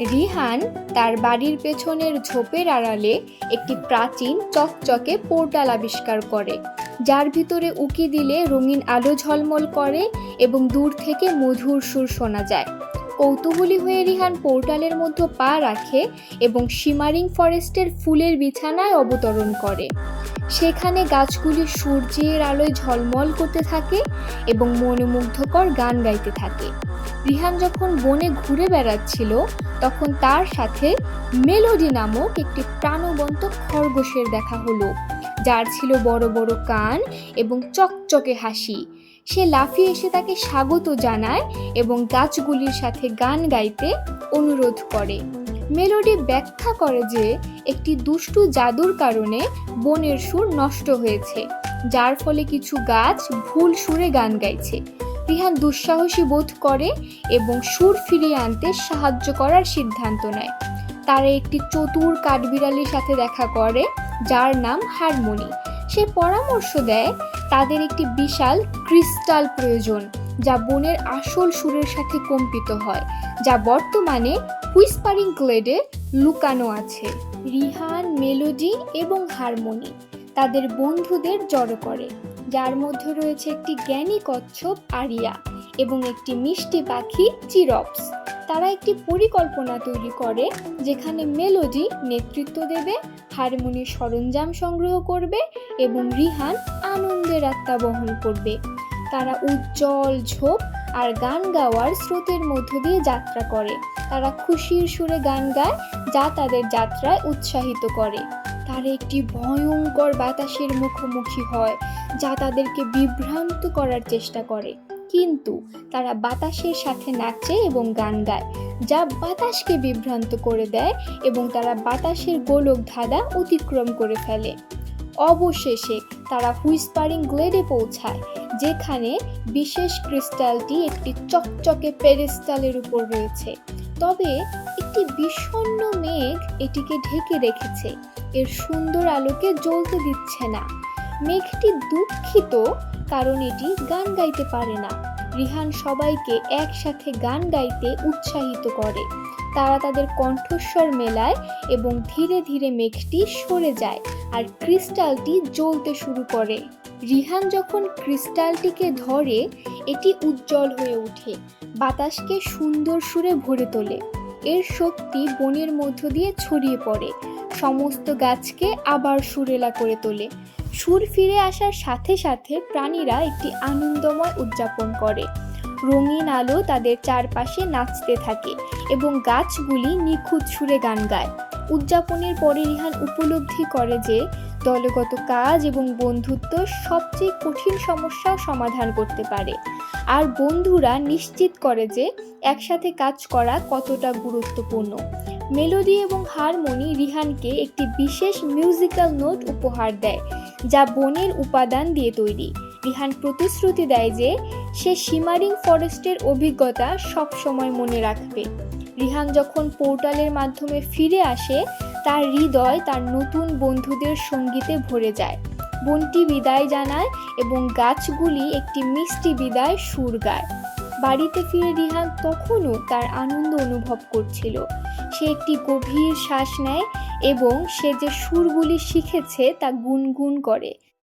রিহান তার বাড়ির পেছনের ঝোপের আড়ালে একটি প্রাচীন চকচকে পোর্টাল আবিষ্কার করে, যার ভিতরে উকি দিলে রঙিন আলো ঝলমল করে এবং দূর থেকে মধুর সুর শোনা যায়। কৌতূহলী হয়ে রিহান পোর্টালের মধ্যে পা রাখে এবং শিমারিং ফরেস্টের ফুলের বিছানায় অবতরণ করে। সেখানে গাছগুলি সূর্যের আলোয় ঝলমল করতে থাকে এবং মনোমুগ্ধকর গান গাইতে থাকে। রিহান যখন বনে ঘুরে বেড়াচ্ছিল, তখন তার সাথে মেলোডি নামক একটি প্রাণবন্ত খরগোশের দেখা হলো, যার ছিল বড় বড় কান এবং চকচকে হাসি। সে লাফিয়ে এসে তাকে স্বাগত জানায় এবং গাছগুলির সাথে গান গাইতে অনুরোধ করে। মেলোডি ব্যাখ্যা করে যে একটি দুষ্টু জাদুর কারণে বনের সুর নষ্ট হয়েছে, যার ফলে কিছু গাছ ভুল সুরে গান গাইছে। রিহান দুঃসাহসী বোধ করে এবং সুর ফিরিয়ে আনতে সাহায্য করার সিদ্ধান্ত নেয়। তারা একটি চতুর কাঠবিড়ালির সাথে দেখা করে, যার নাম হারমোনি। সে পরামর্শ দেয় তাদের একটি বিশাল ক্রিস্টাল প্রয়োজন, যা বনের আসল সুরের সাথে কম্পিত হয়, যা বর্তমানে হুইসপারিং গ্লেডে লুকানো আছে। রিহান, মেলোডি এবং হারমোনি তাদের বন্ধুদের জড়ো করে, যার মধ্যে রয়েছে একটি জ্ঞানী কচ্ছপ আরিয়া এবং একটি মিষ্টি পাখি চিরপস। তারা একটি পরিকল্পনা তৈরি করে, যেখানে মেলোডি নেতৃত্ব দেবে, হারমোনি সরঞ্জাম সংগ্রহ করবে এবং রিহান আনন্দের আত্মা বহন করবে। তারা উজ্জ্বল ঝোপ আর গান গাওয়ার স্রোতের মধ্য দিয়ে যাত্রা করে। তারা খুশির সুরে গান গায়, যা তাদের যাত্রায় উৎসাহিত করে। তারা একটি ভয়ঙ্কর বাতাসের মুখোমুখি হয়, যা তাদেরকে বিভ্রান্ত করার চেষ্টা করে, কিন্তু তারা বাতাসের সাথে নাচে এবং গান গায়, যা বাতাসকে বিভ্রান্ত করে দেয় এবং তারা বাতাসের গোলক ধাঁধা অতিক্রম করে ফেলে। অবশেষে তারা হুইসপারিং গ্লেডে পৌঁছায়, যেখানে বিশেষ ক্রিস্টালটি একটি চকচকে পেডেস্টালের উপর রয়েছে। তবে একটি বিষণ্ণ মেঘ এটিকে ঢেকে রেখেছে, এর সুন্দর আলোকে জ্বলতে দিচ্ছে না। মেঘটি দুঃখিত কারণ এটি গান গাইতে পারে না। রিহান সবাইকে একসাথে গান গাইতে উৎসাহিত করে। তারা তাদের কণ্ঠস্বর মেলায় এবং ধীরে ধীরে মেঘটি সরে যায় আর ক্রিস্টালটি জ্বলতে শুরু করে। রিহান যখন ক্রিস্টালটিকে ধরে, এটি উজ্জ্বল হয়ে ওঠে, বাতাসকে সুন্দর সুরে ভরে তোলে। এর শক্তি বনের মধ্য দিয়ে ছড়িয়ে পড়ে, সমস্ত গাছকে আবার সুরেলা করে তোলে। সুর ফিরে আসার সাথে সাথে প্রাণীরা একটি আনন্দময় উদযাপন করে। রঙিন আলো তাদের চারপাশে নাচতে থাকে এবং গাছগুলি নিখুঁত সুরে গান গায়। উদযাপনের পরে রিহান উপলব্ধি করে যে দলগত কাজ এবং বন্ধুত্ব সবচেয়ে কঠিন সমস্যা সমাধান করতে পারে, আর বন্ধুরা নিশ্চিত করে যে একসাথে কাজ করা কতটা গুরুত্বপূর্ণ। মেলোডি এবং হারমোনি রিহানকে একটি বিশেষ মিউজিক্যাল নোট উপহার দেয়, যা বনের উপাদান দিয়ে তৈরি। রিহান প্রতিশ্রুতি দেয় যে সে শিমারিং ফরেস্টের অভিজ্ঞতা সব সময় মনে রাখবে। রিহান যখন পোর্টালের মাধ্যমে ফিরে আসে, তার হৃদয় তার নতুন বন্ধুদের সঙ্গীতে ভরে যায়। বনটি বিদায় জানায় এবং গাছগুলি একটি মিষ্টি বিদায় সুর গায়। বাড়িতে ফিরে রিহান তখনও তার আনন্দ অনুভব করছিল। সে একটি গভীর শ্বাস নেয় এবং সে যে সুরগুলি শিখেছে তা গুনগুন করে।